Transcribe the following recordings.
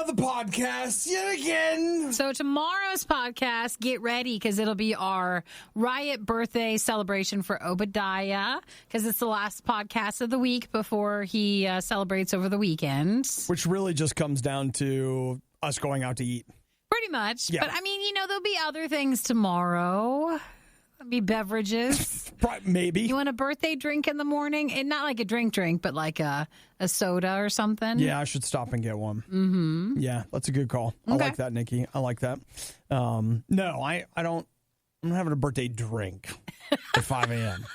another podcast yet again. So tomorrow's podcast, get ready because it'll be our RIOT birthday celebration for Obadiah because it's the last podcast of the week before he celebrates over the weekend. Which really just comes down to us going out to eat. Pretty much. Yeah. But, I mean, there'll be other things tomorrow. There'll be beverages. Maybe. You want a birthday drink in the morning? And not like a drink, but like a soda or something? Yeah, I should stop and get one. Mm-hmm. Yeah, that's a good call. Okay. I like that, Nikki. I like that. No, I don't. I'm not having a birthday drink at 5 a.m.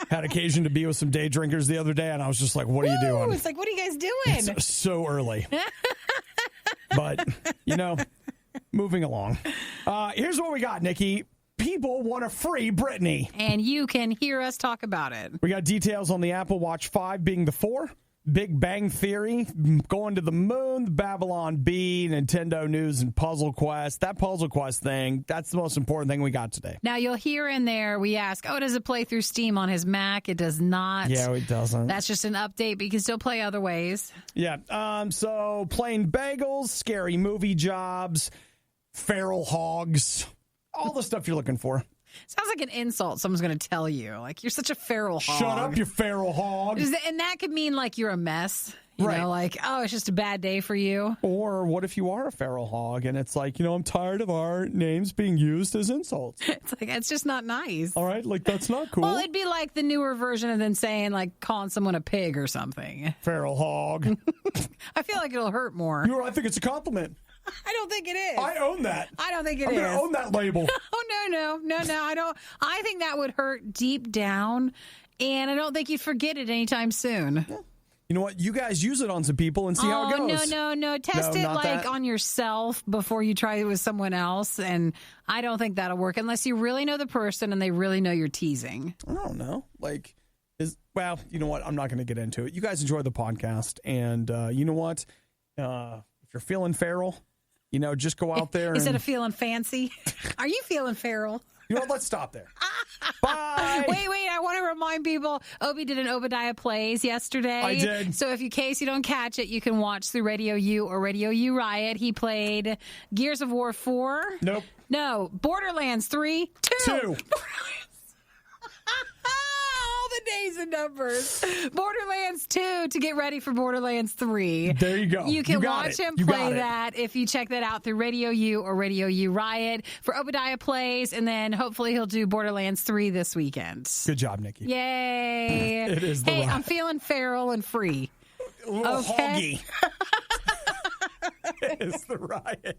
Had occasion to be with some day drinkers the other day, and I was just like, what are you doing? It's like, what are you guys doing? It's so early. But, moving along. Here's what we got, Nikki. People want to free Britney. And you can hear us talk about it. We got details on the Apple Watch 5 being the 4, Big Bang Theory, going to the moon, the Babylon Bee, Nintendo News, and Puzzle Quest. That Puzzle Quest thing, that's the most important thing we got today. Now, you'll hear in there, we ask, does it play through Steam on his Mac? It does not. Yeah, it doesn't. That's just an update, but you can still play other ways. Yeah, so playing Bagels, Scary Movie Jobs, Feral Hogs, all the stuff you're looking for. Sounds like an insult someone's going to tell you. Like, you're such a feral hog. Shut up, you feral hog. And that could mean, like, you're a mess. Right. Like, it's just a bad day for you. Or what if you are a feral hog and it's like, I'm tired of our names being used as insults. It's like, it's just not nice. All right, like, that's not cool. Well, it'd be like the newer version of then saying, like, calling someone a pig or something. Feral hog. I feel like it'll hurt more. I think it's a compliment. I don't think it is. I own that. I don't think it is. I'm going to own that label. Oh, no, I don't. I think that would hurt deep down, and I don't think you'd forget it anytime soon. Yeah. You know what? You guys use it on some people and see how it goes. No. Test it on yourself before you try it with someone else, and I don't think that'll work unless you really know the person and they really know you're teasing. I don't know. You know what? I'm not going to get into it. You guys enjoy the podcast, and you know what? If you're feeling feral, just go out there. Instead of feeling fancy, are you feeling feral? You know what? Let's stop there. Bye. Wait. I want to remind people, Obi did an Obadiah Plays yesterday. I did. So in case you don't catch it, you can watch through RadioU or RadioU RIOT. He played Gears of War 4. Nope. No. Borderlands 3. 2. All the days and numbers. Borderlands 2 to get ready for Borderlands 3. There you go. You can watch him play that if you check that out through RadioU or RadioU RIOT for Obadiah Plays, and then hopefully he'll do Borderlands 3 this weekend. Good job, Nikki. Yay. It is the Hey, RIOT. I'm feeling feral and free. A little Okay. hoggy. It is the RIOT.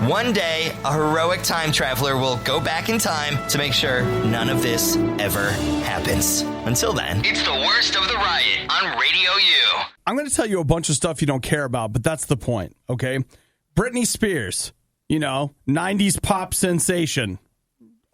One day, a heroic time traveler will go back in time to make sure none of this ever happens. Until then, it's the worst of the RIOT on RadioU. I'm going to tell you a bunch of stuff you don't care about, but that's the point, okay? Britney Spears, 90s pop sensation.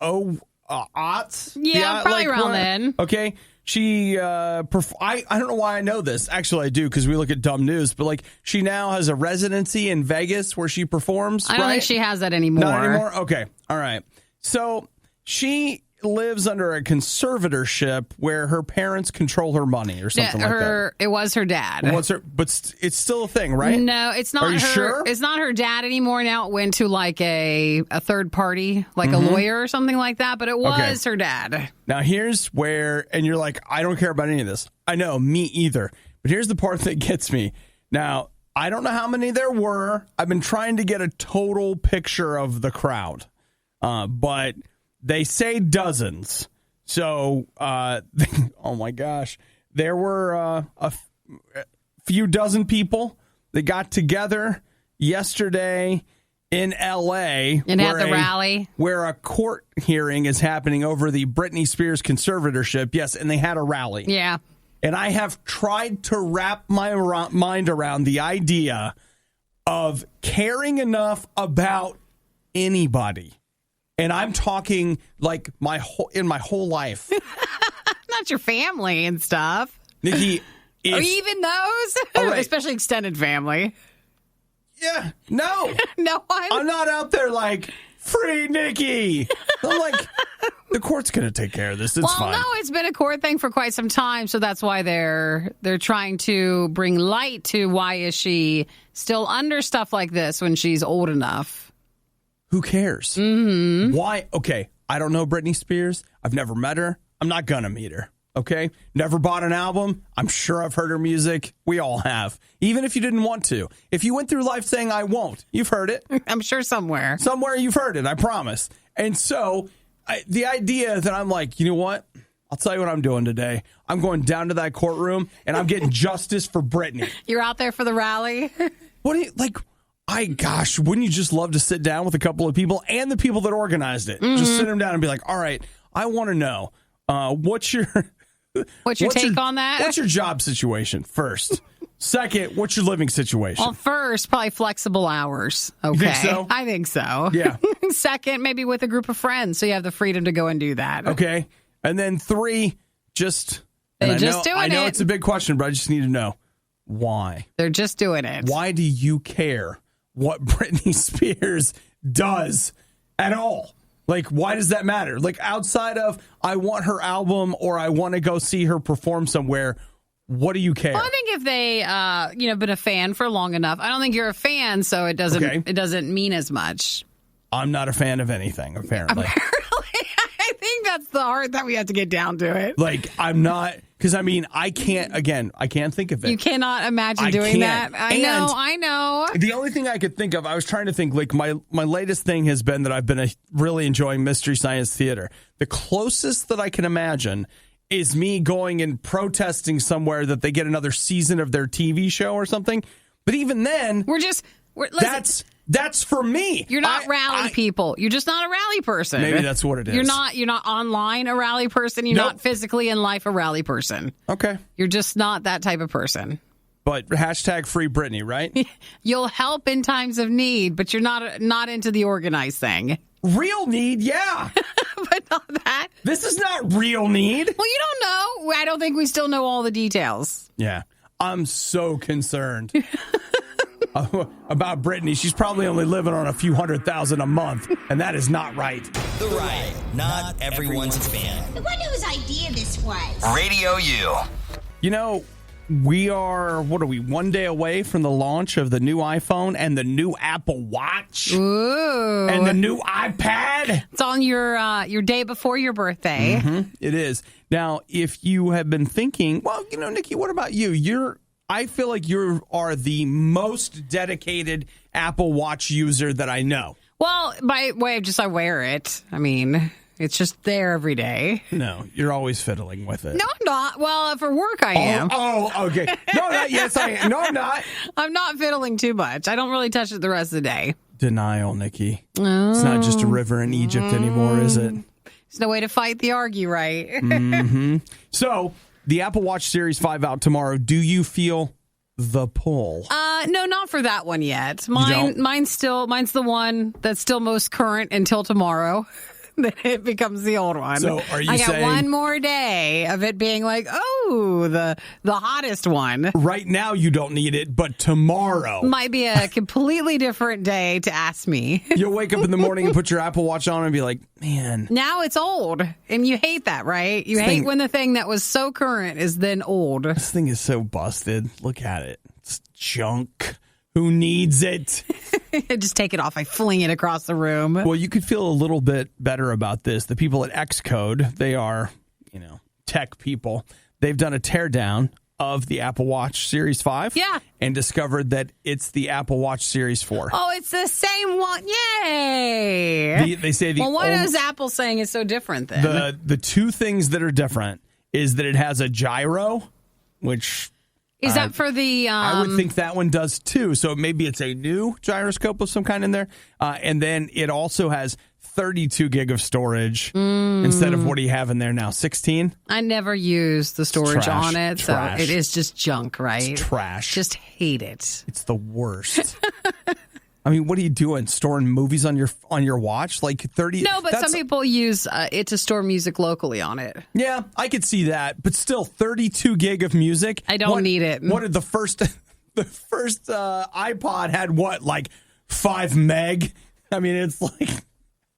Aughts? Yeah, probably around then. Okay. She, I don't know why I know this. Actually, I do because we look at dumb news. But she now has a residency in Vegas where she performs. I don't think she has that anymore. Not anymore? Okay. All right. So she lives under a conservatorship where her parents control her money or something like that. It was her dad. But it's still a thing, right? No, it's not. Are you her, sure? It's not her dad anymore. Now it went to a third party, like a lawyer or something like that. But it was her dad. Now here's where, and you're like, I don't care about any of this. I know, me either. But here's the part that gets me. Now, I don't know how many there were. I've been trying to get a total picture of the crowd, but they say dozens. So, oh my gosh, there were a few dozen people that got together yesterday in L.A. And at the rally. Where a court hearing is happening over the Britney Spears conservatorship. Yes, and they had a rally. Yeah. And I have tried to wrap my mind around the idea of caring enough about anybody. And I'm talking my whole life. Not your family and stuff. Nikki, or even those? Right. Especially extended family. Yeah, no. No one? I'm not out there free Nikki. I'm The court's going to take care of this. It's fine. No, it's been a court thing for quite some time, so that's why they're trying to bring light to why is she still under stuff like this when she's old enough. Who cares? Mm-hmm. Why? Okay, I don't know Britney Spears. I've never met her. I'm not going to meet her. Okay? Never bought an album. I'm sure I've heard her music. We all have. Even if you didn't want to. If you went through life saying, I won't, you've heard it. I'm sure somewhere. Somewhere you've heard it, I promise. And so the idea that I'm like, you know what? I'll tell you what I'm doing today. I'm going down to that courtroom, and I'm getting justice for Britney. You're out there for the rally? What do you, like, wouldn't you just love to sit down with a couple of people and the people that organized it? Mm-hmm. Just sit them down and be like, all right, I want to know, what's your take on that? What's your job situation, first? Second, what's your living situation? Well, first, probably flexible hours. Okay. You think so? I think so. Yeah. Second, maybe with a group of friends, so you have the freedom to go and do that. Okay. And then 3, just doing it. I know it's a big question, but I just need to know why. They're just doing it. Why do you care what Britney Spears does at all? Like, why does that matter? Like, outside of I want her album or I want to go see her perform somewhere, what do you care? Well, I think if they, been a fan for long enough, I don't think you're a fan, so it doesn't mean as much. I'm not a fan of anything, apparently. I think that's the heart that we have to get down to it. Like, I'm not, because I can't think of it. You cannot imagine doing that. I know. The only thing I could think of, I was trying to think, like, my latest thing has been that I've been really enjoying Mystery Science Theater. The closest that I can imagine is me going and protesting somewhere that they get another season of their TV show or something. But even then, that's for me. You're not rally people. You're just not a rally person. Maybe that's what it is. You're not online a rally person. You're not physically in life a rally person. Okay. You're just not that type of person. But hashtag free Britney, right? You'll help in times of need, but you're not into the organized thing. Real need, yeah. But not that. This is not real need. Well, you don't know. I don't think we still know all the details. Yeah. I'm so concerned about Britney. She's probably only living on a few $100,000 a month, and that is not right. The Riot, not everyone's fan. I wonder whose idea this was. RadioU. You know, we are, one day away from the launch of the new iPhone and the new Apple Watch. Ooh. And the new iPad. It's on your day before your birthday. Mm-hmm. It is. Now, if you have been thinking, well, Nikki, what about you? I feel like you are the most dedicated Apple Watch user that I know. Well, by way of just I wear it. I mean, it's just there every day. No, you're always fiddling with it. No, I'm not. Well, for work I am. Oh, okay. No, yes, I am. No, I'm not. I'm not fiddling too much. I don't really touch it the rest of the day. Denial, Nikki. Oh. It's not just a river in Egypt anymore, is it? There's no way to fight the argue, right? Mm-hmm. So, the Apple Watch Series 5 out tomorrow. Do you feel the pull? No, not for that one yet. Mine's the one that's still most current until tomorrow. Then it becomes the old one. So are you I got saying one more day of it being like, the hottest one. Right now you don't need it, but tomorrow might be a completely different day to ask me. You'll wake up in the morning and put your Apple Watch on and be like, man. Now it's old. And you hate that, right? You hate when the thing that was so current is then old. This thing is so busted. Look at it. It's junk. Who needs it? Just take it off. I fling it across the room. Well, you could feel a little bit better about this. The people at Xcode, they are, tech people. They've done a teardown of the Apple Watch Series 5. Yeah. And discovered that it's the Apple Watch Series 4. Oh, it's the same one. Yay. They say what is Apple saying is so different then? The two things that are different is that it has a gyro, which... Is that for the... I would think that one does, too. So maybe it's a new gyroscope of some kind in there. And then it also has 32 gig of storage instead of what do you have in there now, 16? I never use the storage on it, so it is just junk, right? It's trash. Just hate it. It's the worst. I mean, what are you doing? Storing movies on your watch? Like 30? No, but some people use it to store music locally on it. Yeah, I could see that. But still, 32 gig of music. I don't need it. What did the first iPod had? What, like 5 meg? I mean, it's like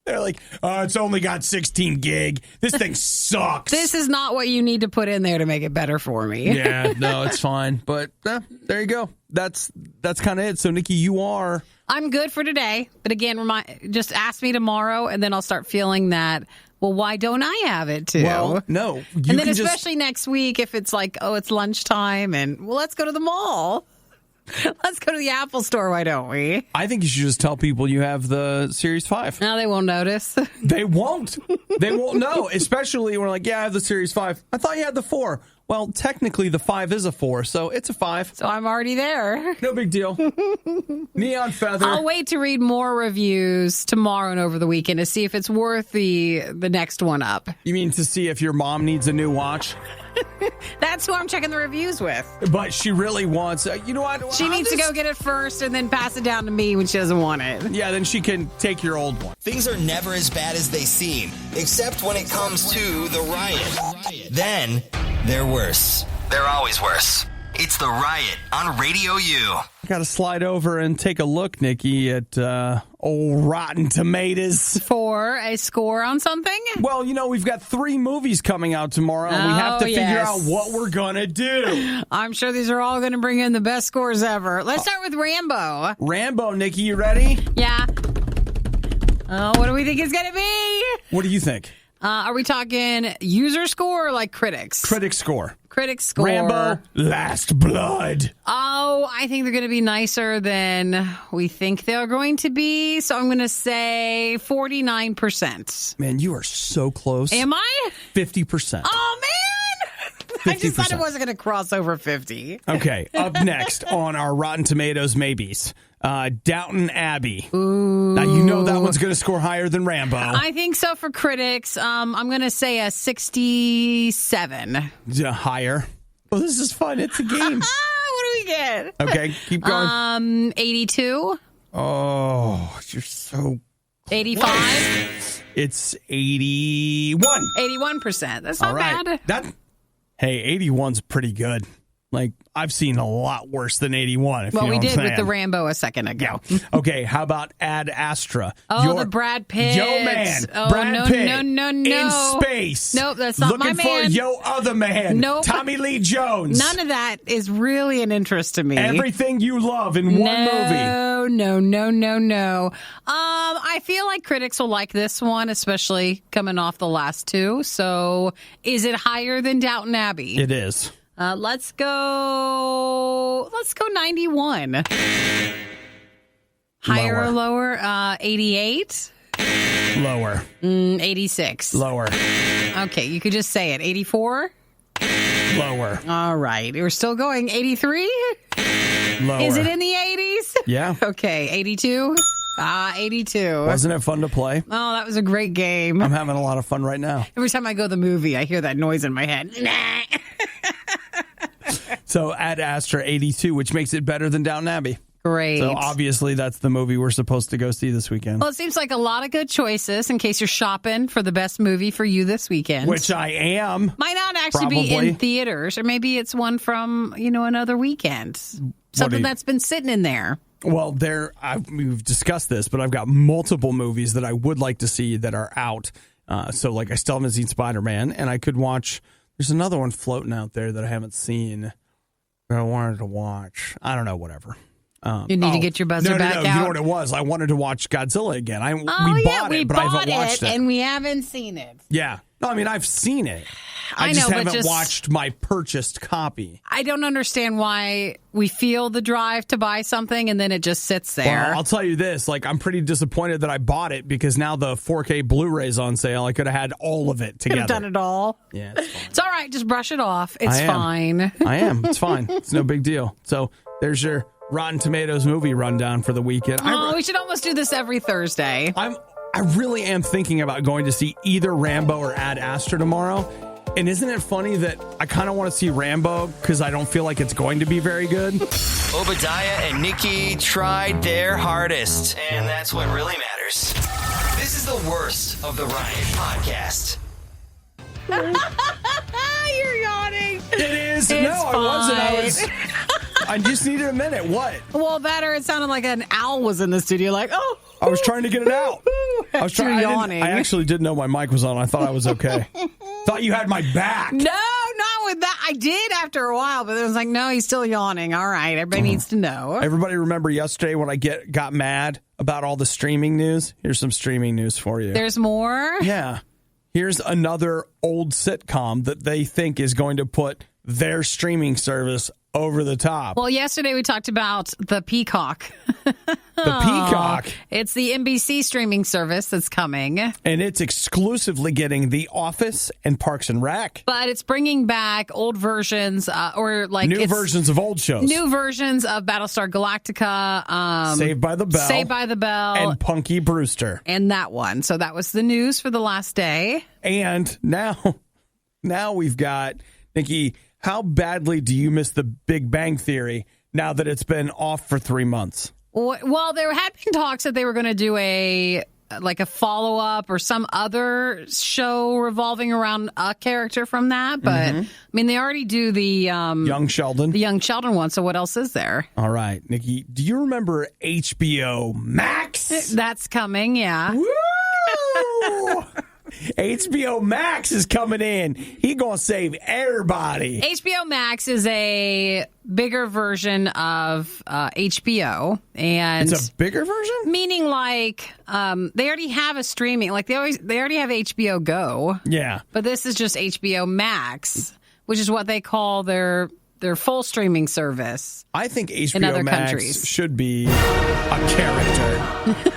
They're like, oh, it's only got 16 gig. This thing sucks. This is not what you need to put in there to make it better for me. Yeah, no, it's fine. But there you go. That's kind of it. So, Nikki, you are... I'm good for today. But again, just ask me tomorrow, and then I'll start feeling that, well, why don't I have it too? Well, no. And then especially next week, if it's like, oh, it's lunchtime, and, well, let's go to the mall. Let's go to the Apple store, why don't we? I think you should just tell people you have the Series 5. No, they won't notice. They won't. They won't know, especially when we're like, yeah, I have the Series 5. I thought you had the 4. Well, technically, the 5 is a 4, so it's a 5. So I'm already there. No big deal. Neon Feather. I'll wait to read more reviews tomorrow and over the weekend to see if it's worth the next one up. You mean to see if your mom needs a new watch? That's who I'm checking the reviews with. But she really wants... you know what? She needs to go get it first and then pass it down to me when she doesn't want it. Yeah, then she can take your old one. Things are never as bad as they seem, except when it comes to the riot. Then they're worse. They're always worse. It's the Riot on RadioU. Got to slide over and take a look, Nikki, at old Rotten Tomatoes. For a score on something? Well, you know, we've got 3 movies coming out tomorrow, and we have to figure out what we're going to do. I'm sure these are all going to bring in the best scores ever. Let's start with Rambo. Rambo, Nikki, you ready? Yeah. What do we think it's going to be? What do you think? Are we talking user score or like critics? Critic score. Critic score. Rambo, Last Blood. Oh, I think they're going to be nicer than we think they're going to be. So I'm going to say 49%. Man, you are so close. Am I? 50%. Oh, man. 50%. I just thought it wasn't going to cross over 50. Okay, up next on our Rotten Tomatoes maybes, Downton Abbey. Ooh. Now, you know that one's going to score higher than Rambo. I think so for critics. I'm going to say a 67. Yeah, higher. Well, this is fun. It's a game. What do we get? Okay, keep going. 82. Oh, you're so... 85. It's 81. 81%. That's not bad. Hey, 81's pretty good. Like, I've seen a lot worse than 81. If well, you know we did what I'm with the saying. Rambo a second ago. Okay, how about Ad Astra? Oh, the Brad Pitt. Yo, man. Oh, Brad Pitt. No. In space. Nope, that's not Looking my for man. yo other man. Nope. Tommy Lee Jones. None of that is really an interest to me. Everything you love in one movie. No. I feel like critics will like this one, especially coming off the last 2. So is it higher than Downton Abbey? It is. Let's go 91. Higher or lower? 88? Lower. 86. Lower. Okay, you could just say it. 84? Lower. All right. We're still going. 83? Lower. Is it in the 80s? Yeah. Okay, 82? 82. Wasn't it fun to play? Oh, that was a great game. I'm having a lot of fun right now. Every time I go to the movie, I hear that noise in my head. So Ad Astra 82, which makes it better than Downton Abbey. Great. So obviously that's the movie we're supposed to go see this weekend. Well, it seems like a lot of good choices in case you're shopping for the best movie for you this weekend. Which I am. Might not actually be in theaters, or maybe it's one from, another weekend. Something that's been sitting in there. Well, we've discussed this, but I've got multiple movies that I would like to see that are out. So, like, I still haven't seen Spider-Man, and I could watch... There's another one floating out there that I haven't seen that I wanted to watch. I don't know, whatever. You need to get your buzzer back out. You know what it was? I wanted to watch Godzilla again. We bought it, but I haven't watched it. And we haven't seen it. Yeah. No, I mean, I've seen it. I know, just haven't watched my purchased copy. I don't understand why we feel the drive to buy something and then it just sits there. Well, I'll tell you this. Like, I'm pretty disappointed that I bought it because now the 4K Blu-ray's on sale. I could have had all of it together. Could have done it all. Yeah, it's fine. It's all right. Just brush it off. It's fine. I am. It's fine. It's no big deal. So there's your Rotten Tomatoes movie rundown for the weekend. We should almost do this every Thursday. I really am thinking about going to see either Rambo or Ad Astra tomorrow. And isn't it funny that I kind of want to see Rambo because I don't feel like it's going to be very good? Obadiah and Nikki tried their hardest, and that's what really matters. This is the worst of the Riot podcast. You're yawning. It is. It's I wasn't. I just needed a minute. What? Well, better. It sounded like an owl was in the studio, like, oh. I was trying to get it out. I was You're yawning. I actually didn't know my mic was on. I thought I was okay. Thought you had my back. No, not with that. I did after a while, but it was like, no, he's still yawning. All right, everybody needs to know. Everybody remember yesterday when I got mad about all the streaming news? Here's some streaming news for you. There's more? Yeah. Here's another old sitcom that they think is going to put their streaming service over the top. Well, yesterday we talked about the Peacock. The Peacock. It's the NBC streaming service that's coming. And it's exclusively getting The Office and Parks and Rec. But it's bringing back old versions new versions of old shows. New versions of Battlestar Galactica. Saved by the Bell. Saved by the Bell. And Punky Brewster. And that one. So that was the news for the last day. And now we've got, Nikki, how badly do you miss the Big Bang Theory now that it's been off for 3 months? Well, there had been talks that they were going to do a follow-up or some other show revolving around a character from that. But, I mean, they already do the... Young Sheldon. The Young Sheldon one, so what else is there? All right, Nikki, do you remember HBO Max? That's coming, yeah. Woo! HBO Max is coming in. He gonna save everybody. HBO Max is a bigger version of HBO, and it's a bigger version, meaning like they already have a streaming, like they already have HBO Go. Yeah, but this is just HBO Max, which is what they call their full streaming service. I think HBO in other Max countries should be a character.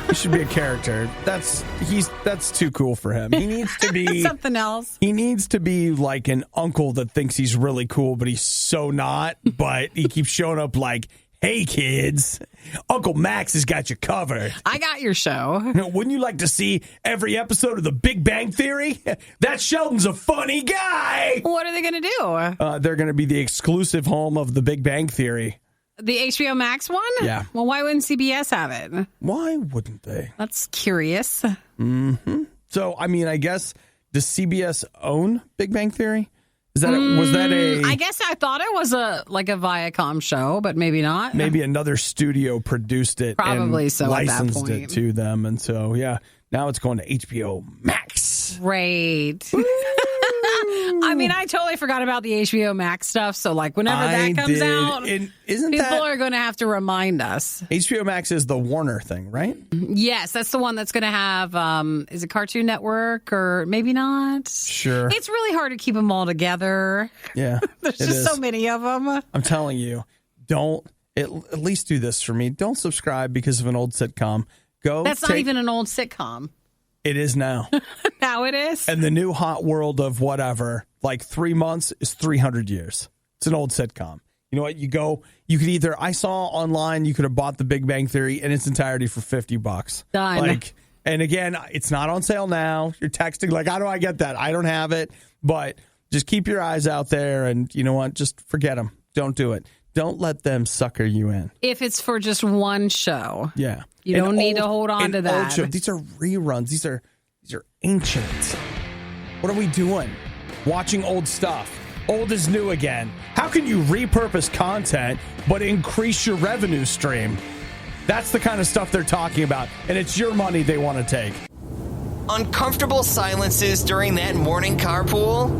He should be a character. That's too cool for him. He needs to be something else. He needs to be like an uncle that thinks he's really cool, but he's so not. But he keeps showing up like, "Hey kids, Uncle Max has got you covered. I got your show." Wouldn't you like to see every episode of The Big Bang Theory? That Sheldon's a funny guy. What are they going to do? They're going to be the exclusive home of The Big Bang Theory. The HBO Max one? Yeah. Well, why wouldn't CBS have it? Why wouldn't they? That's curious. Mm-hmm. So, I mean, I guess, does CBS own Big Bang Theory? Was that a... I guess I thought it was a Viacom show, but maybe not. Maybe another studio produced it Probably and so licensed at that point. it to them. And so, yeah, now it's going to HBO Max. Great. I mean, I totally forgot about the HBO Max stuff. So, like, whenever that comes out, people are going to have to remind us. HBO Max is the Warner thing, right? Yes, that's the one that's going to have, is it Cartoon Network or maybe not? Sure. It's really hard to keep them all together. Yeah. There's just so many of them. I'm telling you, don't, at least do this for me. Don't subscribe because of an old sitcom. That's not even an old sitcom. It is now. Now it is? And the new hot world of whatever, like 3 months is 300 years. It's an old sitcom. You know what? You could either, I saw online, you could have bought The Big Bang Theory in its entirety for $50. Done. And again, it's not on sale now. You're texting like, how do I get that? I don't have it. But just keep your eyes out there and you know what? Just forget them. Don't do it. Don't let them sucker you in. If it's for just one show. Yeah. You don't need to hold on to that. These are reruns. These are ancient. What are we doing? Watching old stuff. Old is new again. How can you repurpose content but increase your revenue stream? That's the kind of stuff they're talking about, and it's your money they want to take. Uncomfortable silences during that morning carpool?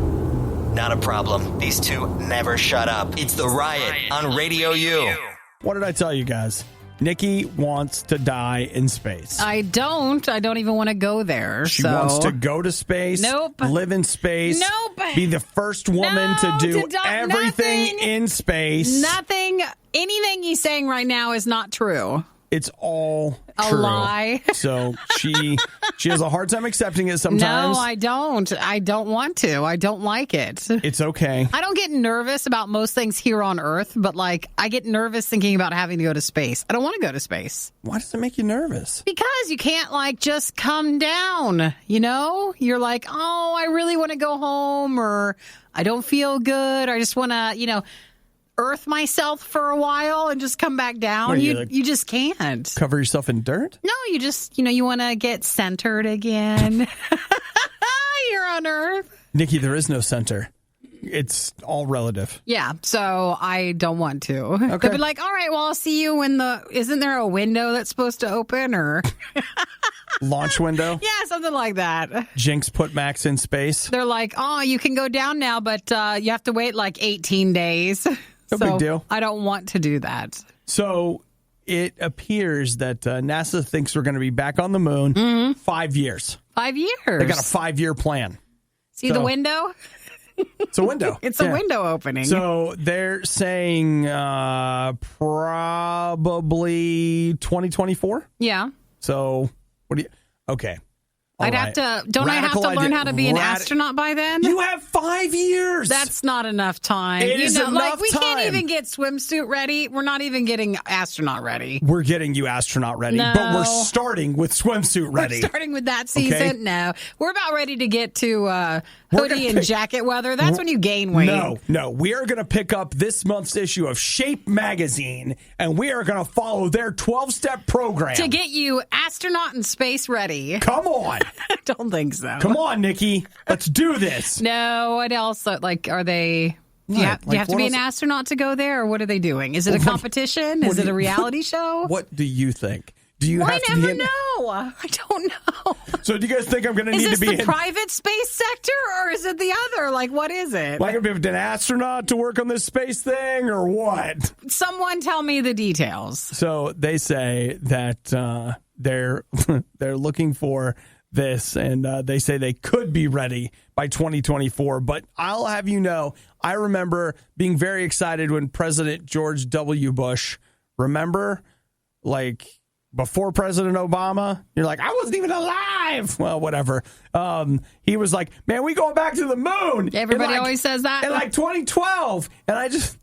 Not a problem. These two never shut up. It's the Riot on RadioU. What did I tell you guys? Nikki wants to die in space. I don't even want to go there. She wants to go to space. Nope. Live in space. Nope. Be the first woman to do everything in space. Nothing. Anything he's saying right now is not true. It's all a true. lie. So she has a hard time accepting it sometimes. No, I don't. I don't want to. I don't like it. It's okay. I don't get nervous about most things here on Earth, but like I get nervous thinking about having to go to space. I don't want to go to space. Why does it make you nervous? Because you can't like just come down, you know? You're like, "Oh, I really want to go home," or "I don't feel good." Or I just want to, earth myself for a while and just come back down. You just can't. Cover yourself in dirt? No, you just, you want to get centered again. You're on Earth. Nikki, there is no center. it's all relative. Yeah, so I don't want to. Okay. They'll be like, all right, well, I'll see you when isn't there a window that's supposed to open or? Launch window? Yeah, something like that. Jinx put Max in space. They're like, oh, you can go down now, but you have to wait like 18 days. No big deal. I don't want to do that. So it appears that NASA thinks we're going to be back on the moon 5 years. 5 years. They got a 5-year plan. See the window? It's a window. It's a window opening. So they're saying probably 2024. Yeah. So what do you? Okay. I'd have to. Don't I have to learn how to be an astronaut by then? You have 5 years. That's not enough time. It is enough we can't time. even get swimsuit ready. We're not even getting astronaut ready. We're getting you astronaut ready, No. but we're starting with swimsuit ready. We're starting with that season. Okay. No, we're about ready to get to hoodie and jacket weather. That's when you gain weight. No. We are going to pick up this month's issue of Shape magazine, and we are going to follow their 12-step program to get you astronaut and space ready. Come on. I don't think so. Come on, Nikki. Let's do this. No, what else? Like, are they? Do you have to be an astronaut to go there, or what are they doing? Is it a competition? Is it a reality show? What do you think? Do you have to I be never know. I don't know. So do you guys think I'm going to Is need this to be the private space sector, or is it the other? Like, what is it? like an astronaut to work on this space thing, or what? Someone tell me the details. So they say that they're looking for this, and they say they could be ready by 2024. But I'll have you know, I remember being very excited when President George W. Bush, remember, like before President Obama, you're like, I wasn't even alive. Well, whatever. He was like, man, we going back to the moon. Everybody always says that. In like 2012. And I just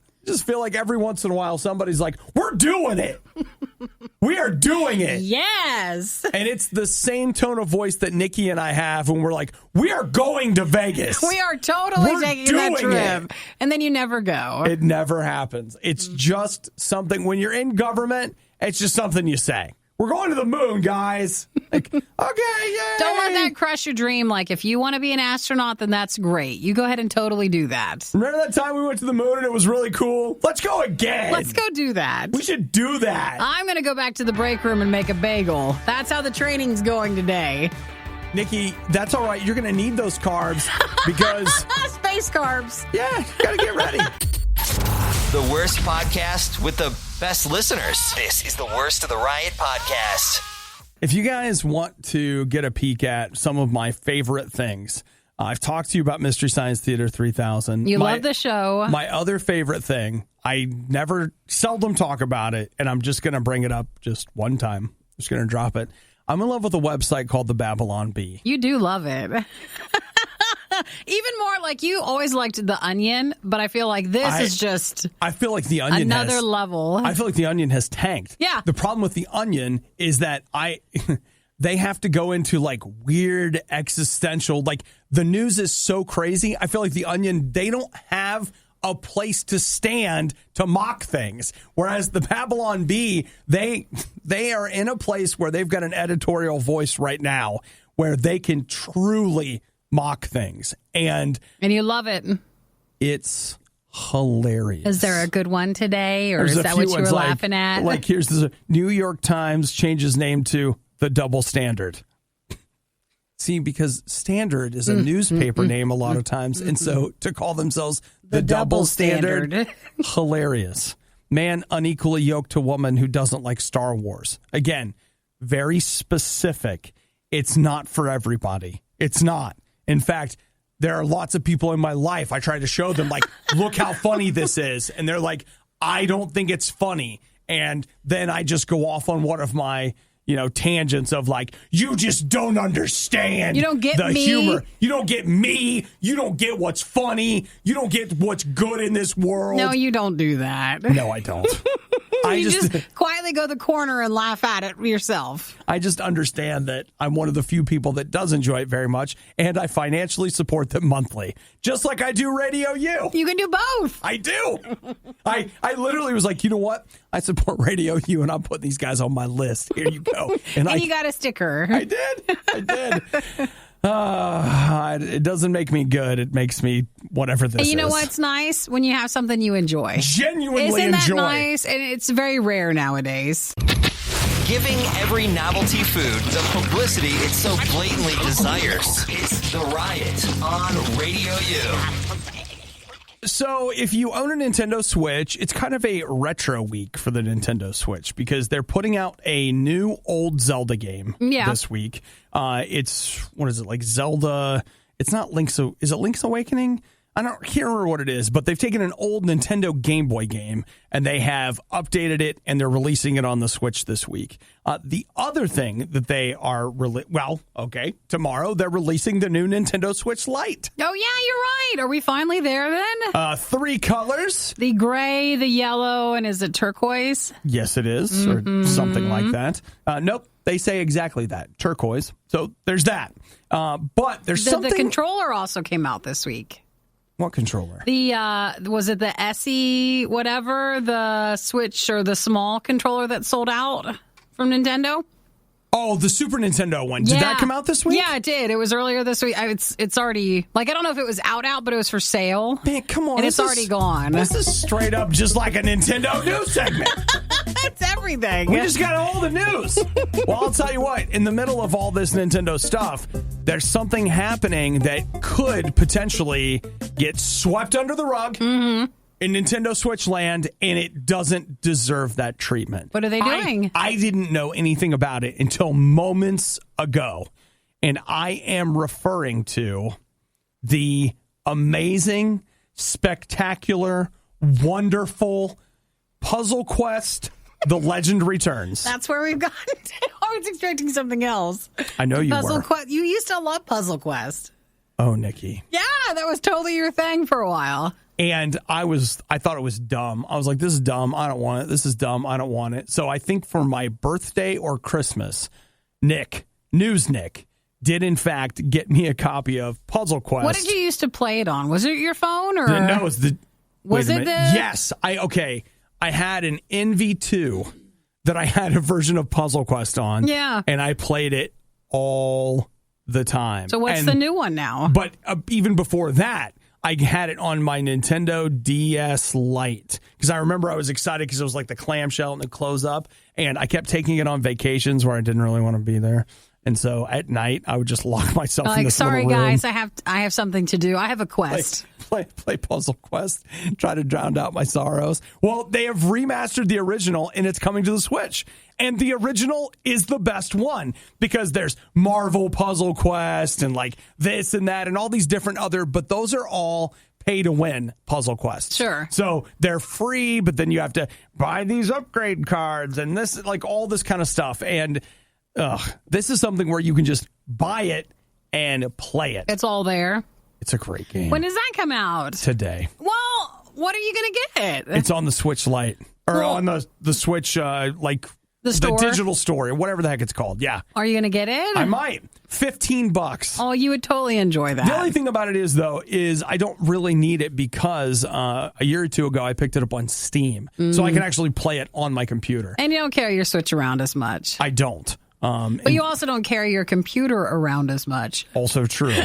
feel like every once in a while somebody's like, we're doing it. We are doing it. Yes. And it's the same tone of voice that Nikki and I have when we're like, we are going to Vegas. We are totally taking that doing trip. it. And then you never go. It never happens. It's just something, when you're in government, it's just something you say. We're going to the moon, guys. Like, okay, yay. Don't let that crush your dream. Like, if you want to be an astronaut, then that's great. You go ahead and totally do that. Remember that time we went to the moon and it was really cool? Let's go again. Let's go do that. We should do that. I'm going to go back to the break room and make a bagel. That's how the training's going today. Nikki, that's all right. You're going to need those carbs because... Space carbs. Yeah, you got to get ready. The worst podcast with the best listeners. This is the Worst of the Riot podcast. If you guys want to get a peek at some of my favorite things, I've talked to you about Mystery Science Theater 3000. You love the show. My other favorite thing, I seldom talk about it, and I'm just going to bring it up just one time. Just going to drop it. I'm in love with a website called the Babylon Bee. You do love it. Even more, like, you always liked The Onion, but I feel like this is just I feel like The Onion another level. I feel like The Onion has tanked. Yeah. The problem with The Onion is that they have to go into like weird existential, like the news is so crazy. I feel like The Onion, they don't have a place to stand to mock things. Whereas the Babylon Bee, they are in a place where they've got an editorial voice right now where they can truly mock things. And you love it. it's hilarious. Is there a good one today, or is that what you were laughing at? Like, here's the New York Times changes name to The Double Standard. See, because Standard is a newspaper name a lot of times, and so to call themselves The Double Standard, hilarious. Man unequally yoked to woman who doesn't like Star Wars. Again, very specific. It's not for everybody. It's not. In fact, there are lots of people in my life. I try to show them, like, look how funny this is. And they're like, I don't think it's funny. And then I just go off on one of my, tangents of like, you just don't understand. You don't get the me. humor. You don't get me. You don't get what's funny. You don't get what's good in this world. No, you don't do that. No, I don't. You just quietly go to the corner and laugh at it yourself. I just understand that I'm one of the few people that does enjoy it very much, and I financially support them monthly, just like I do RadioU. You can do both. I do. I literally was like, you know what? I support RadioU, and I'm putting these guys on my list. Here you go. And you got a sticker. I did. It doesn't make me good. It makes me whatever this is. And you know what's nice? When you have something you enjoy. Genuinely Isn't that enjoy. nice? And it's very rare nowadays. Giving every novelty food the publicity it so blatantly desires. It's The Riot on RadioU. So if you own a Nintendo Switch, it's kind of a retro week for the Nintendo Switch because they're putting out a new old Zelda game this week. It's, what is it, like Zelda? It's not Link's, is it Link's Awakening? I can't remember what it is, but they've taken an old Nintendo Game Boy game and they have updated it and they're releasing it on the Switch this week. The other thing that they are, tomorrow they're releasing the new Nintendo Switch Lite. Oh, yeah, you're right. Are we finally there then? 3 colors. The gray, the yellow, and is it turquoise? Yes, it is, or something like that. Nope, they say exactly that, turquoise. So there's that. But there's something. The controller also came out this week. What controller? The was it the SE whatever, the Switch or the small controller that sold out from Nintendo? Oh, the Super Nintendo one. Did that come out this week? Yeah, it did. It was earlier this week. It's already, like, I don't know if it was out, but it was for sale. Man, come on. And it's already gone. This is straight up just like a Nintendo news segment. It's everything. We just got all the news. Well, I'll tell you what. In the middle of all this Nintendo stuff, there's something happening that could potentially get swept under the rug in Nintendo Switch land, and it doesn't deserve that treatment. What are they doing? I didn't know anything about it until moments ago, and I am referring to the amazing, spectacular, wonderful Puzzle Quest The Legend Returns. That's where we've gotten to. I was expecting something else. I know you Puzzle were. Quest. You used to love Puzzle Quest. Oh, Nikki. Yeah, that was totally your thing for a while. And I thought it was dumb. I was like, this is dumb. I don't want it. This is dumb. I don't want it. So I think for my birthday or Christmas, Nick did in fact get me a copy of Puzzle Quest. What did you used to play it on? Was it your phone or? No, it was the. Was it the? Yes. I had an NV2 that I had a version of Puzzle Quest on. Yeah. And I played it all the time. So what's the new one now? But even before that, I had it on my Nintendo DS Lite because I remember I was excited because it was like the clamshell and the close up. And I kept taking it on vacations where I didn't really want to be there. And so at night, I would just lock myself in this little room. Sorry, guys, I have something to do. I have a quest. Play Puzzle Quest, try to drown out my sorrows. Well, they have remastered the original, and it's coming to the Switch. And the original is the best one because there's Marvel Puzzle Quest and like this and that and all these different but those are all pay-to-win Puzzle Quests. Sure. So they're free, but then you have to buy these upgrade cards and this, like all this kind of stuff. And this is something where you can just buy it and play it. It's all there. It's a great game. When does that come out? Today. Well, what are you going to get? It's on the Switch Lite. Or on the Switch, like the store? The digital store, or whatever the heck it's called. Yeah. Are you going to get it? I might. $15. Oh, you would totally enjoy that. The only thing about it is, though, is I don't really need it because a year or two ago I picked it up on Steam. So I can actually play it on my computer. And you don't carry your Switch around as much. I don't. But you also don't carry your computer around as much. Also true.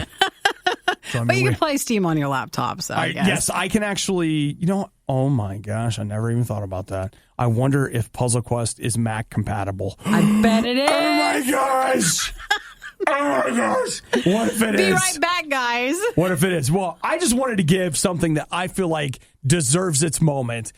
So, but you can play Steam on your laptop, so I guess. Yes, I can actually, oh my gosh, I never even thought about that. I wonder if Puzzle Quest is Mac compatible. I bet it is. Oh my gosh. Oh my gosh. What if it is? Be right back, guys. What if it is? Well, I just wanted to give something that I feel like deserves its moment.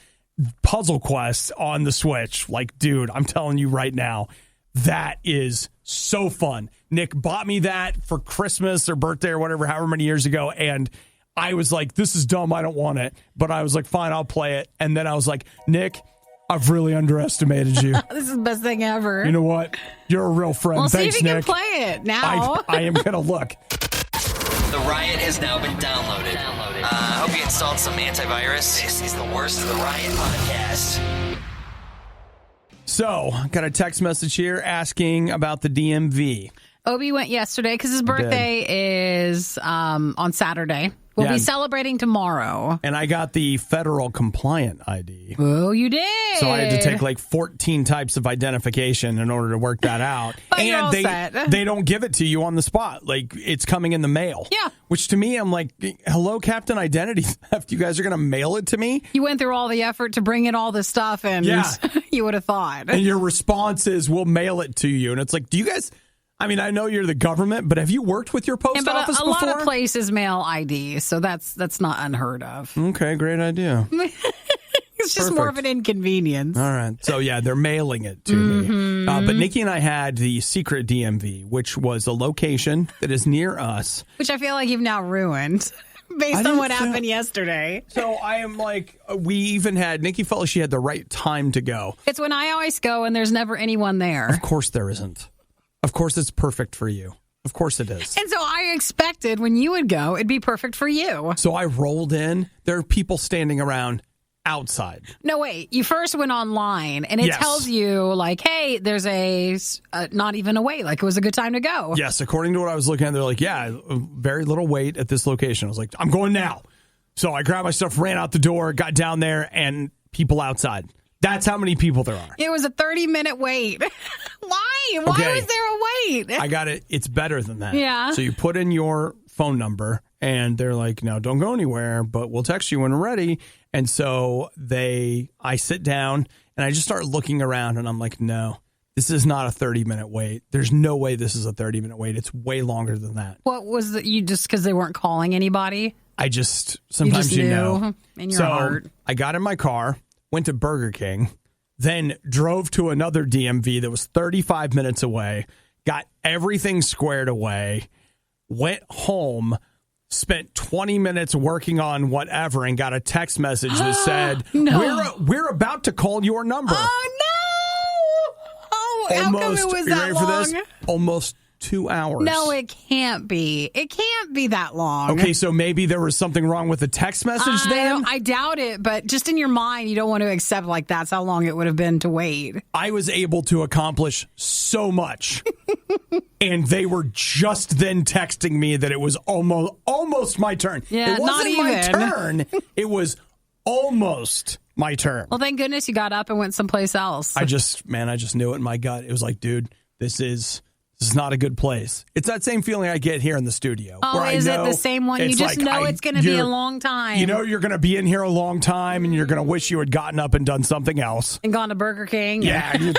Puzzle Quest on the Switch. Like, dude, I'm telling you right now, that is so fun. Nick bought me that for Christmas or birthday or whatever, however many years ago. And I was like, this is dumb. I don't want it. But I was like, fine, I'll play it. And then I was like, Nick, I've really underestimated you. This is the best thing ever. You know what? You're a real friend. Well, Thanks, see if you Nick. can play it now. I am going to look. The Riot has now been downloaded. I hope you installed some antivirus. This is the worst of the Riot podcast. So, got a text message here asking about the DMV. Obi went yesterday because his birthday is on Saturday. We'll be celebrating tomorrow. And I got the federal compliant ID. Oh, you did. So I had to take like 14 types of identification in order to work that out. But you're all and set. they don't give it to you on the spot. Like, it's coming in the mail. Yeah. Which to me, I'm like, hello, Captain Identity Theft. You guys are going to mail it to me? You went through all the effort to bring in all this stuff, and you would have thought. And your response is, we'll mail it to you. And it's like, do you guys... I mean, I know you're the government, but have you worked with your post office before? A lot of places mail ID, so that's not unheard of. Okay, great idea. It's just more of an inconvenience. All right. So, yeah, they're mailing it to me. But Nikki and I had the Secret DMV, which was a location that is near us. Which I feel like you've now ruined based on what happened yesterday. So I am like, we even had, Nikki felt like she had the right time to go. It's when I always go and there's never anyone there. Of course there isn't. Of course it's perfect for you. Of course it is. And so I expected when you would go, it'd be perfect for you. So I rolled in. There are people standing around outside. No, wait. You first went online, and it tells you, like, hey, there's not even a wait. Like, it was a good time to go. Yes, according to what I was looking at, they're like, yeah, very little wait at this location. I was like, I'm going now. So I grabbed my stuff, ran out the door, got down there, and people outside. That's how many people there are. It was a 30-minute wait. Why? Why was there a wait? I got it. It's better than that. Yeah. So you put in your phone number, and they're like, no, don't go anywhere, but we'll text you when we're ready. And so I sit down, and I just start looking around, and I'm like, no, this is not a 30-minute wait. There's no way this is a 30-minute wait. It's way longer than that. What was you just because they weren't calling anybody? I just, sometimes you know. In your heart. I got in my car, went to Burger King, then drove to another DMV that was 35 minutes away, got everything squared away, went home, spent 20 minutes working on whatever, and got a text message that said, we're about to call your number. Oh, no! Oh, how come it was that long? For this? Almost 2 hours. No, it can't be. It can't be that long. Okay, so maybe there was something wrong with the text message then? I doubt it, but just in your mind, you don't want to accept like that's how long it would have been to wait. I was able to accomplish so much. And they were just then texting me that it was almost my turn. Yeah, it wasn't not my even. turn. It was almost my turn. Well, thank goodness you got up and went someplace else. I just knew it in my gut. It was like, dude, this is not a good place. It's that same feeling I get here in the studio. Oh, where is it the same one? You just know it's going to be a long time. You know you're going to be in here a long time, and you're going to wish you had gotten up and done something else. And gone to Burger King. Yeah.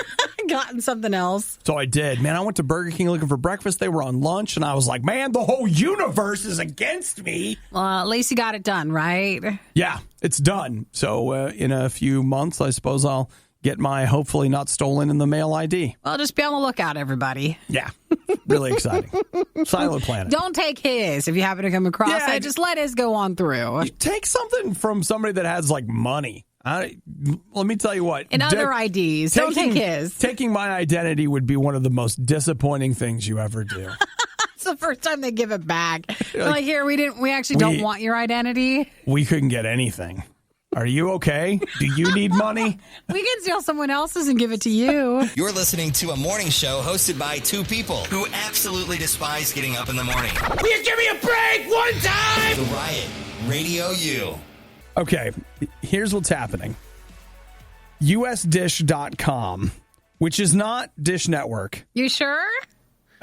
Gotten something else. So I did. Man, I went to Burger King looking for breakfast. They were on lunch, and I was like, man, the whole universe is against me. Well, at least you got it done, right? Yeah, it's done. So in a few months, I suppose I'll get my hopefully not stolen in the mail ID. Well, just be on the lookout, everybody. Yeah, really exciting. Silent Planet. Don't take his if you happen to come across it. Just let his go on through. You take something from somebody that has like money. Let me tell you what. And other IDs. Don't take his. Taking my identity would be one of the most disappointing things you ever do. It's the first time they give it back. Like here, we actually don't want your identity. We couldn't get anything. Are you okay? Do you need money? We can steal someone else's and give it to you. You're listening to a morning show hosted by two people who absolutely despise getting up in the morning. Will you give me a break one time? The Riot, RadioU. Okay, here's what's happening. USDish.com, which is not Dish Network. You sure?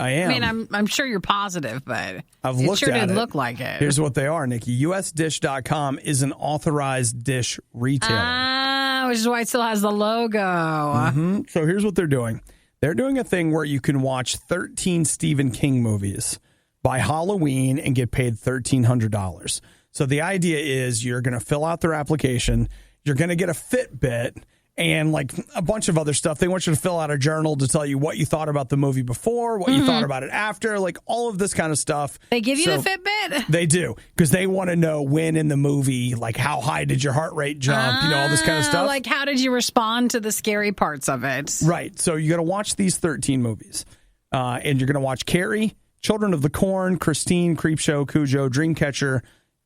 I am. I mean, I'm sure you're positive, but I've it looked sure at did it. look like it. Here's what they are, Nikki. USDish.com is an authorized Dish retailer. Which is why it still has the logo. Mm-hmm. So here's what they're doing. They're doing a thing where you can watch 13 Stephen King movies by Halloween and get paid $1,300. So the idea is you're going to fill out their application. You're going to get a Fitbit and like a bunch of other stuff. They want you to fill out a journal to tell you what you thought about the movie before, what you thought about it after, like all of this kind of stuff. They give you the Fitbit? They do, because they want to know when in the movie, like how high did your heart rate jump, all this kind of stuff. Like how did you respond to the scary parts of it? Right. So you got to watch these 13 movies. And you're going to watch Carrie, Children of the Corn, Christine, Creepshow, Cujo, Dreamcatcher,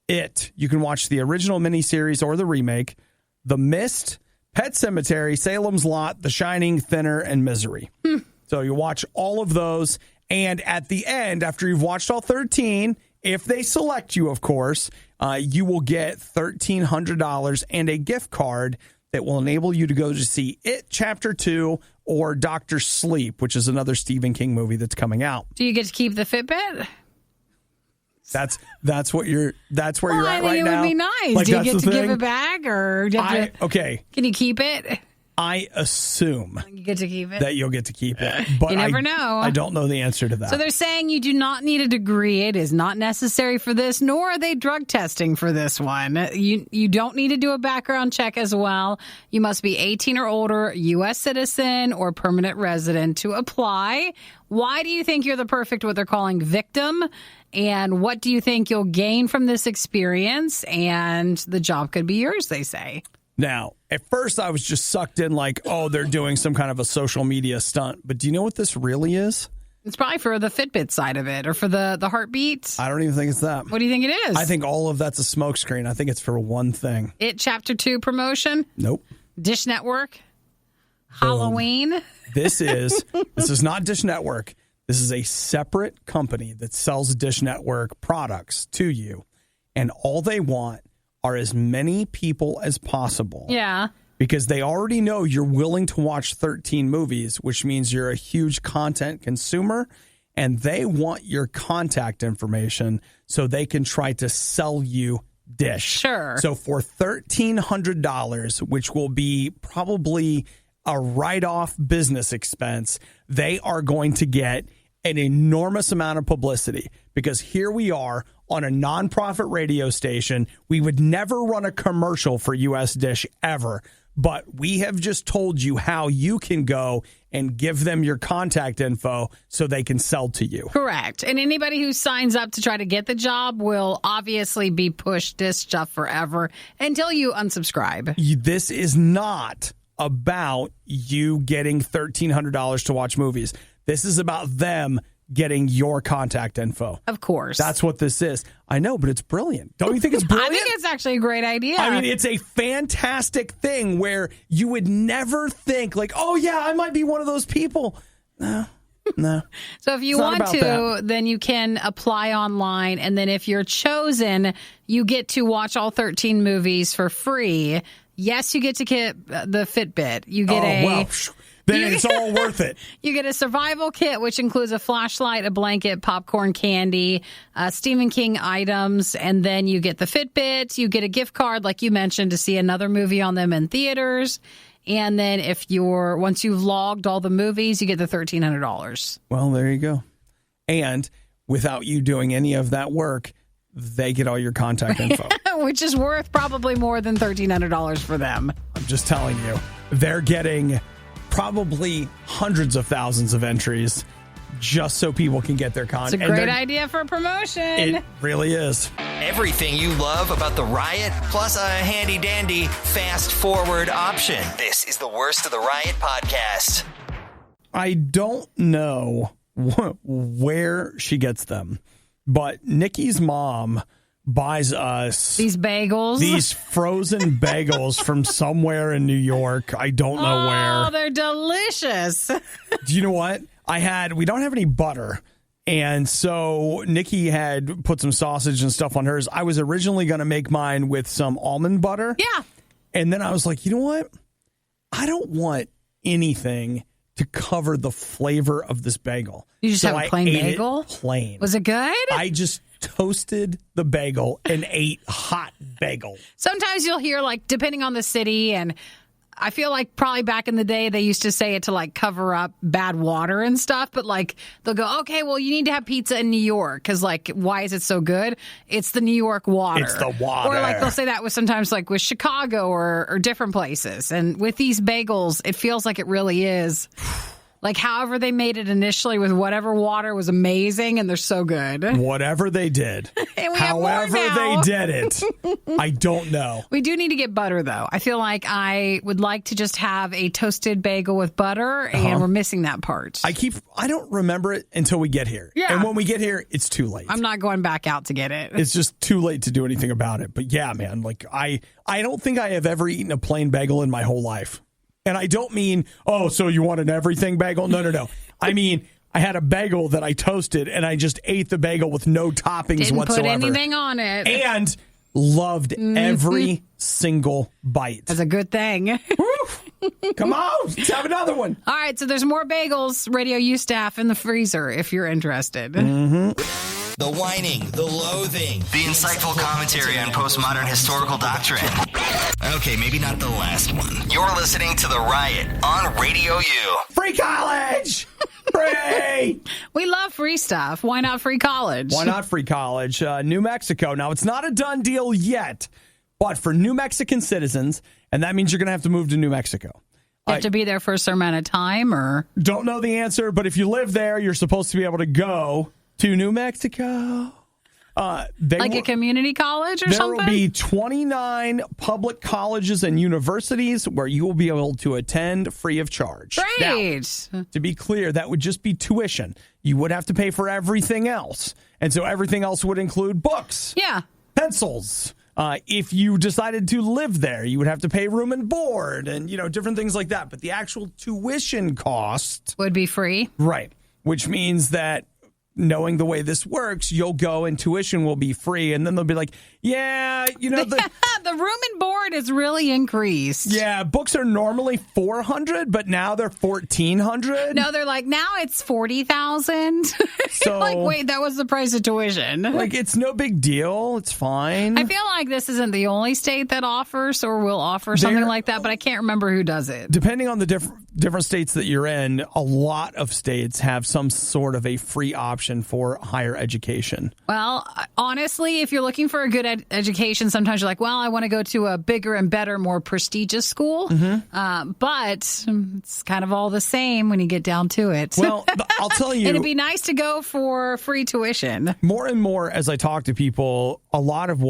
It. You can watch the original miniseries or the remake, The Mist, Pet Sematary, Salem's Lot, The Shining, Thinner, and Misery. So you watch all of those, And at the end, after you've watched all 13, if they select you, of course, you will get $1,300 and a gift card that will enable you to go to see It Chapter 2 or Dr. Sleep, which is another Stephen King movie that's coming out. Do you get to keep the Fitbit? That's where you're at right now. It would be nice. Like, do you get to the give thing? it back, or do you have to, okay? Can you keep it? I assume You get to keep it. that you'll get to keep it, but You never know. I don't know the answer to that. So they're saying you do not need a degree. It is not necessary for this, nor are they drug testing for this one. You don't need to do a background check as well. You must be 18 or older, U.S. citizen, or permanent resident to apply. Why do you think you're the perfect, what they're calling, victim? And what do you think you'll gain from this experience? And the job could be yours, they say. Now, at first I was just sucked in like, oh, they're doing some kind of a social media stunt. But do you know what this really is? It's probably for the Fitbit side of it, or for the heartbeat. I don't even think it's that. What do you think it is? I think all of that's a smokescreen. I think it's for one thing. It Chapter 2 promotion? Nope. Dish Network? Halloween? This is not Dish Network. This is a separate company that sells Dish Network products to you. And all they want are as many people as possible. Yeah. Because they already know you're willing to watch 13 movies, which means you're a huge content consumer, and they want your contact information so they can try to sell you Dish. Sure. So for $1,300, which will be probably a write-off business expense, they are going to get an enormous amount of publicity, because here we are on a nonprofit radio station. We would never run a commercial for U.S. Dish ever, but we have just told you how you can go and give them your contact info so they can sell to you. Correct. And anybody who signs up to try to get the job will obviously be pushed this stuff forever until you unsubscribe. This is not about you getting $1,300 to watch movies. This is about them getting your contact info. Of course. That's what this is. I know, but it's brilliant. Don't you think it's brilliant? I think it's actually a great idea. I mean, it's a fantastic thing where you would never think like, oh, yeah, I might be one of those people. No. So if you want to, then you can apply online. And then if you're chosen, you get to watch all 13 movies for free. Yes, you get to get the Fitbit. You get then it's all worth it. You get a survival kit, which includes a flashlight, a blanket, popcorn, candy, Stephen King items, and then you get the Fitbit. You get a gift card, like you mentioned, to see another movie on them in theaters. And then once you've logged all the movies, you get the $1,300. Well, there you go. And without you doing any of that work, they get all your contact info. Which is worth probably more than $1,300 for them. I'm just telling you, they're getting probably hundreds of thousands of entries just so people can get their content. It's a great idea for promotion. It really is. Everything you love about the Riot, plus a handy-dandy fast-forward option. This is the Worst of the Riot podcast. I don't know where she gets them, but Nikki's mom buys us these bagels, these frozen bagels from somewhere in New York. I don't know where. Oh, they're delicious. Do you know what? We don't have any butter. And so Nikki had put some sausage and stuff on hers. I was originally going to make mine with some almond butter. Yeah. And then I was like, you know what? I don't want anything to cover the flavor of this bagel. You just have a plain bagel? Plain. Was it good? I just toasted the bagel and ate hot bagel. Sometimes you'll hear, like, depending on the city, and I feel like probably back in the day they used to say it to, like, cover up bad water and stuff, but, like, they'll go, okay, well, you need to have pizza in New York because, like, why is it so good? It's the New York water. It's the water. Or, like, they'll say that with sometimes, like, with Chicago or different places. And with these bagels, it feels like it really is. Like, however they made it initially with whatever water was amazing, and they're so good. Whatever they did. However they did it. I don't know. We do need to get butter, though. I feel like I would like to just have a toasted bagel with butter, and we're missing that part. I don't remember it until we get here. Yeah. And when we get here, it's too late. I'm not going back out to get it. It's just too late to do anything about it. But yeah, man, like I don't think I have ever eaten a plain bagel in my whole life. And I don't mean, oh, so you want an everything bagel? No. I mean, I had a bagel that I toasted, and I just ate the bagel with no toppings Didn't whatsoever. put anything on it. And loved every single bite. That's a good thing. Come on, let's have another one. All right, so there's more Bagels RadioU staff in the freezer if you're interested. The whining, the loathing, the insightful commentary on postmodern historical doctrine. Okay, maybe not the last one. You're listening to The Riot on RadioU. Free college! Free! We love free stuff. Why not free college? Why not free college? New Mexico. Now, it's not a done deal yet, but for New Mexican citizens, and that means you're going to have to move to New Mexico. You have to be there for a certain amount of time, or? Don't know the answer, but if you live there, you're supposed to be able to go to New Mexico. Like a community college or there something? There will be 29 public colleges and universities where you will be able to attend free of charge. Great. Now, to be clear, that would just be tuition. You would have to pay for everything else. And so everything else would include books. Yeah. Pencils. If you decided to live there, you would have to pay room and board and, different things like that. But the actual tuition cost would be free. Right. Which means that knowing the way this works, you'll go and tuition will be free. And then they'll be like, yeah, the room and board is really increased. Yeah, books are normally $400, but now they're $1,400. No, they're like, now it's $40,000. So, like, wait, that was the price of tuition. Like, it's no big deal. It's fine. I feel like this isn't the only state that offers or will offer something like that, but I can't remember who does it. Depending on the different states that you're in, a lot of states have some sort of a free option for higher education. Well, honestly, if you're looking for a good education, sometimes you're like, well, I want to go to a bigger and better, more prestigious school. But it's kind of all the same when you get down to it. Well, I'll tell you. It'd be nice to go for free tuition. More and more as I talk to people, a lot of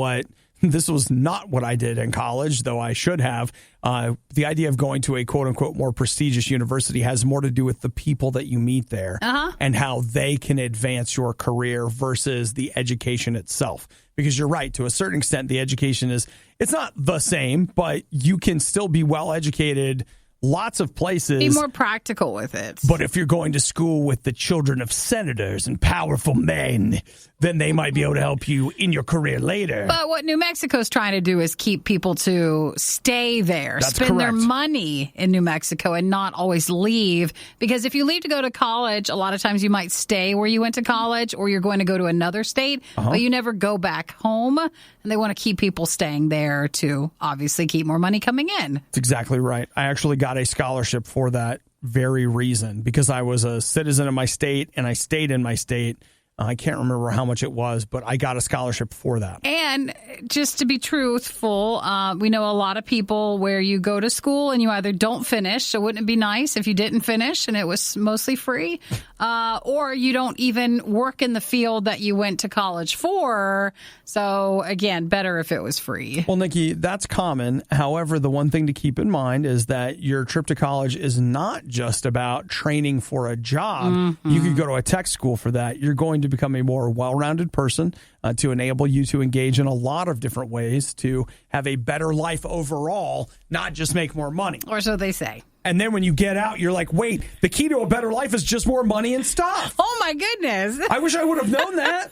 this was not what I did in college, though I should have. The idea of going to a quote-unquote more prestigious university has more to do with the people that you meet there and how they can advance your career versus the education itself. Because you're right, to a certain extent, the education it's not the same, but you can still be well-educated lots of places. Be more practical with it. But if you're going to school with the children of senators and powerful men, then they might be able to help you in your career later. But what New Mexico's trying to do is keep people to stay there, spend their money in New Mexico and not always leave. Because if you leave to go to college, a lot of times you might stay where you went to college or you're going to go to another state, but you never go back home. And they want to keep people staying there to obviously keep more money coming in. That's exactly right. I actually got a scholarship for that very reason because I was a citizen of my state and I stayed in my state. I can't remember how much it was, but I got a scholarship for that. And just to be truthful, we know a lot of people where you go to school and you either don't finish, so wouldn't it be nice if you didn't finish and it was mostly free, or you don't even work in the field that you went to college for. So, again, better if it was free. Well, Nikki, that's common. However, the one thing to keep in mind is that your trip to college is not just about training for a job. You could go to a tech school for that. You're going to become a more well-rounded person to enable you to engage in a lot of different ways to have a better life overall, not just make more money. Or so they say. And then when you get out, you're like, wait, the key to a better life is just more money and stuff. Oh, my goodness. I wish I would have known that.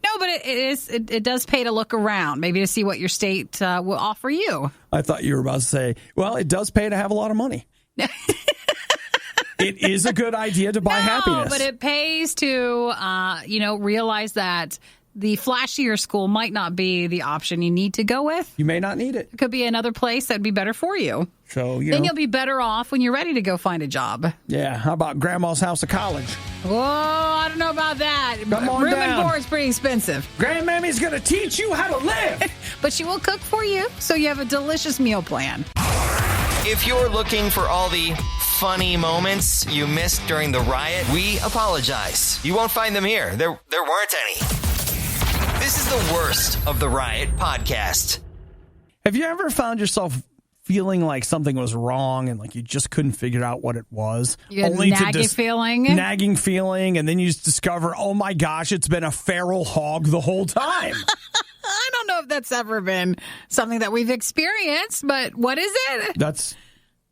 No, but it does pay to look around, maybe to see what your state will offer you. I thought you were about to say, well, it does pay to have a lot of money. It is a good idea to buy happiness. But it pays to, realize that the flashier school might not be the option you need to go with. You may not need it. It could be another place that'd be better for you. So, then you'll be better off when you're ready to go find a job. Yeah, how about Grandma's house of college? Oh, I don't know about that. Come on Room down. and board's pretty expensive. Grandmammy's going to teach you how to live. But she will cook for you, so you have a delicious meal plan. If you're looking for all the funny moments you missed during the riot, we apologize. You won't find them here. There weren't any. This is the worst of the Riot podcast. Have you ever found yourself feeling like something was wrong and like you just couldn't figure out what it was? You had nagging feeling, and then you just discover, oh my gosh, it's been a feral hog the whole time. I don't know if that's ever been something that we've experienced, but what is it? That's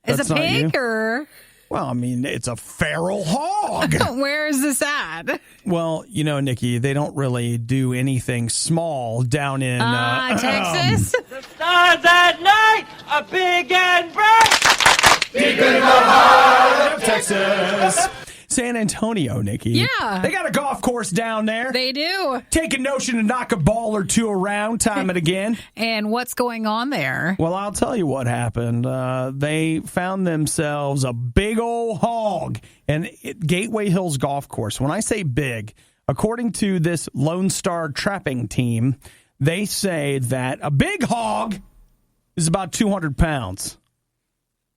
is a pig or? Well, I mean, it's a feral hog. Where is this at? Well, Nikki, they don't really do anything small down in Texas? The stars at night are big and bright. Deep in the heart of Texas. San Antonio, Nikki. Yeah. They got a golf course down there. They do. Take a notion to knock a ball or two around, time and again. And what's going on there? Well, I'll tell you what happened. They found themselves a big old hog and Gateway Hills Golf Course. When I say big, according to this Lone Star trapping team, they say that a big hog is about 200 pounds.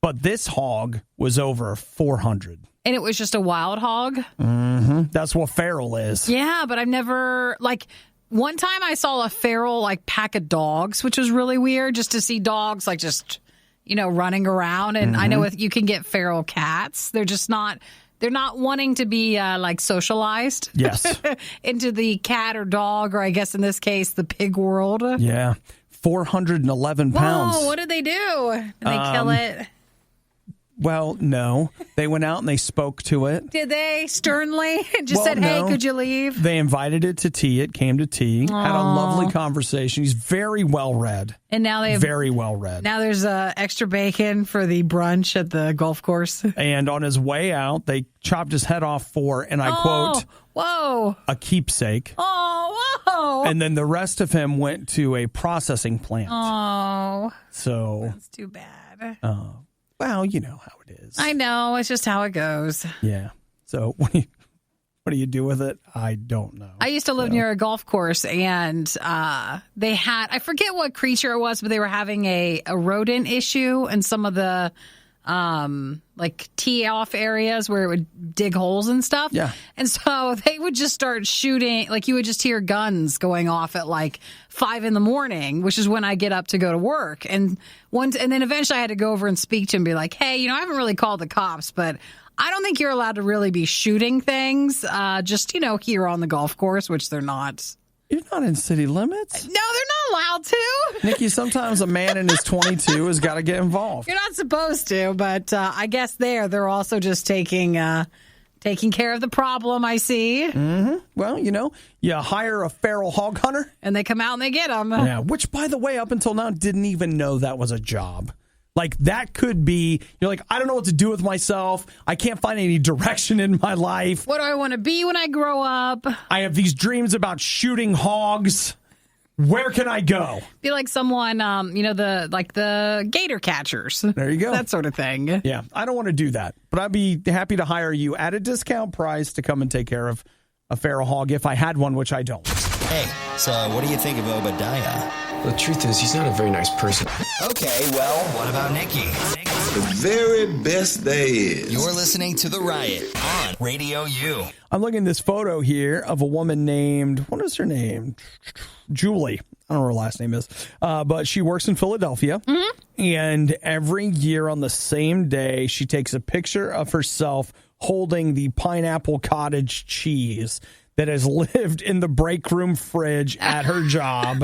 But this hog was over 400. And it was just a wild hog? Mm-hmm. That's what feral is. Yeah, but I've never, one time I saw a feral, pack of dogs, which was really weird, just to see dogs, just, running around. And I know you can get feral cats. They're just not, they're not wanting to be, socialized. Yes. into the cat or dog, or I guess in this case, the pig world. Yeah. 411 pounds. Whoa, what did they do? Did they kill it? Well, no. They went out and they spoke to it. Did they sternly? Just said, hey, could you leave? They invited it to tea. It came to tea. Aww. Had a lovely conversation. He's very well read. And now they have very well read. Now there's extra bacon for the brunch at the golf course. And on his way out, they chopped his head off for, and I quote, "Whoa, a keepsake." Oh, whoa! And then the rest of him went to a processing plant. Oh, so that's too bad. Well, you know how it is. I know. It's just how it goes. Yeah. So what do you do with it? I don't know. I used to live near a golf course, and they had, I forget what creature it was, but they were having a rodent issue in some of the tee off areas where it would dig holes and stuff. Yeah. And so they would just start shooting, you would just hear guns going off at 5 a.m, which is when I get up to go to work. And then eventually I had to go over and speak to him and be like, hey, I haven't really called the cops, but I don't think you're allowed to really be shooting things just, here on the golf course, which they're not. You're not in city limits. No, they're not allowed to. Nikki, sometimes a man in his 22 has got to get involved. You're not supposed to, but I guess they're also just taking care of the problem, I see. Mm-hmm. Well, you hire a feral hog hunter. And they come out and they get them. Yeah, which, by the way, up until now, didn't even know that was a job. That could be, you're like, I don't know what to do with myself. I can't find any direction in my life. What do I want to be when I grow up? I have these dreams about shooting hogs. Where can I go? Be like someone, the gator catchers. There you go. That sort of thing. Yeah, I don't want to do that. But I'd be happy to hire you at a discount price to come and take care of a feral hog if I had one, which I don't. Hey, so what do you think of Obadiah? The truth is, he's not a very nice person. Okay, well, what about Nikki? The very best there is. You're listening to The Riot on RadioU. I'm looking at this photo here of a woman named, what is her name? Julie. I don't know what her last name is. But she works in Philadelphia. Mm-hmm. And every year on the same day, she takes a picture of herself holding the pineapple cottage cheese that has lived in the break room fridge at her job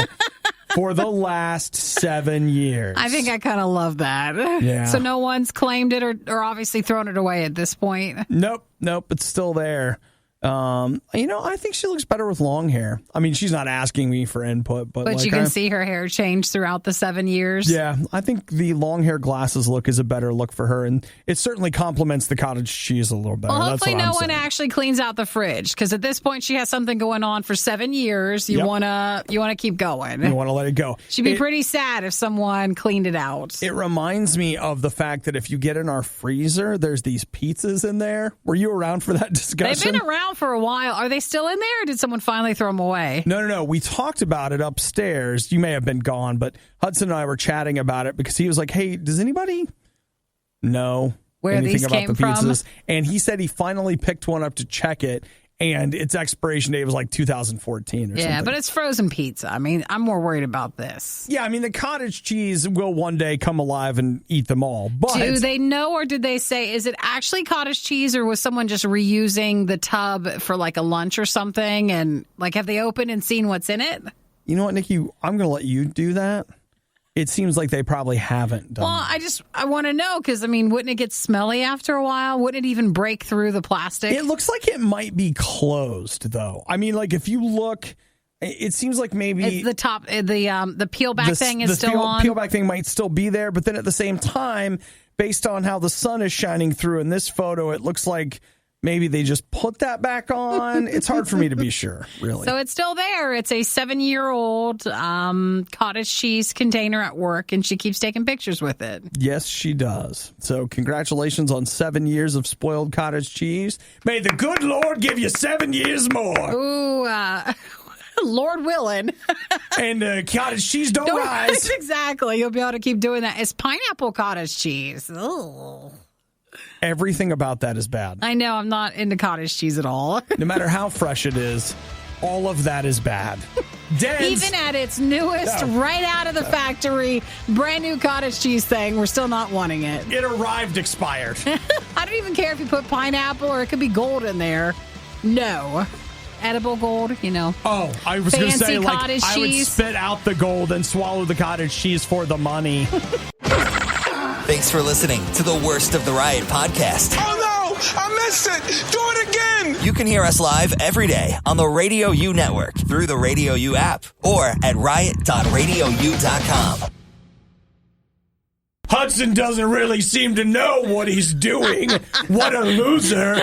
for the last 7 years. I think I kind of love that. Yeah. So no one's claimed it or obviously thrown it away at this point. Nope. It's still there. I think she looks better with long hair. I mean, she's not asking me for input, but you can see her hair change throughout the 7 years. Yeah, I think the long hair glasses look is a better look for her, and it certainly complements the cottage cheese a little better. Well, That's hopefully what no I'm one saying. actually cleans out the fridge, because at this point she has something going on for 7 years. You Yep. wanna keep going. You want to let it go. She'd be pretty sad if someone cleaned it out. It reminds me of the fact that if you get in our freezer, there's these pizzas in there. Were you around for that discussion? They've been around for a while. Are they still in there, or did someone finally throw them away? No. We talked about it upstairs. You may have been gone, but Hudson and I were chatting about it because he was like, hey, does anybody know where anything these about came the pizzas? from? And he said he finally picked one up to check it, and its expiration date was 2014 or something. Yeah, but it's frozen pizza. I mean, I'm more worried about this. Yeah, I mean, the cottage cheese will one day come alive and eat them all. But do they know, or did they say, is it actually cottage cheese, or was someone just reusing the tub for a lunch or something? And have they opened and seen what's in it? You know what, Nikki? I'm going to let you do that it seems like they probably haven't done. Well, I want to know because, wouldn't it get smelly after a while? Wouldn't it even break through the plastic? It looks like it might be closed, though. If you look, it seems like maybe it's the top, the peel back thing is still on. The peel back thing might still be there, but then at the same time, based on how the sun is shining through in this photo, it looks like maybe they just put that back on. It's hard for me to be sure, really. So it's still there. It's a 7-year-old cottage cheese container at work, and she keeps taking pictures with it. Yes, she does. So congratulations on 7 years of spoiled cottage cheese. May the good Lord give you 7 years more. Ooh, Lord willing. And cottage cheese don't rise. Exactly. You'll be able to keep doing that. It's pineapple cottage cheese. Ugh. Everything about that is bad. I know. I'm not into cottage cheese at all. No matter how fresh it is, all of that is bad. Even at its newest, right out of the factory, brand new cottage cheese thing, we're still not wanting it. It arrived expired. I don't even care if you put pineapple or it could be gold in there. No. Edible gold, Oh, I was going to say, cottage I would cheese. spit out the gold and swallow the cottage cheese for the money. Thanks for listening to the Worst of the Riot podcast. Oh no! I missed it! Do it again! You can hear us live every day on the RadioU network through the RadioU app or at riot.radiou.com. Hudson doesn't really seem to know what he's doing. What a loser.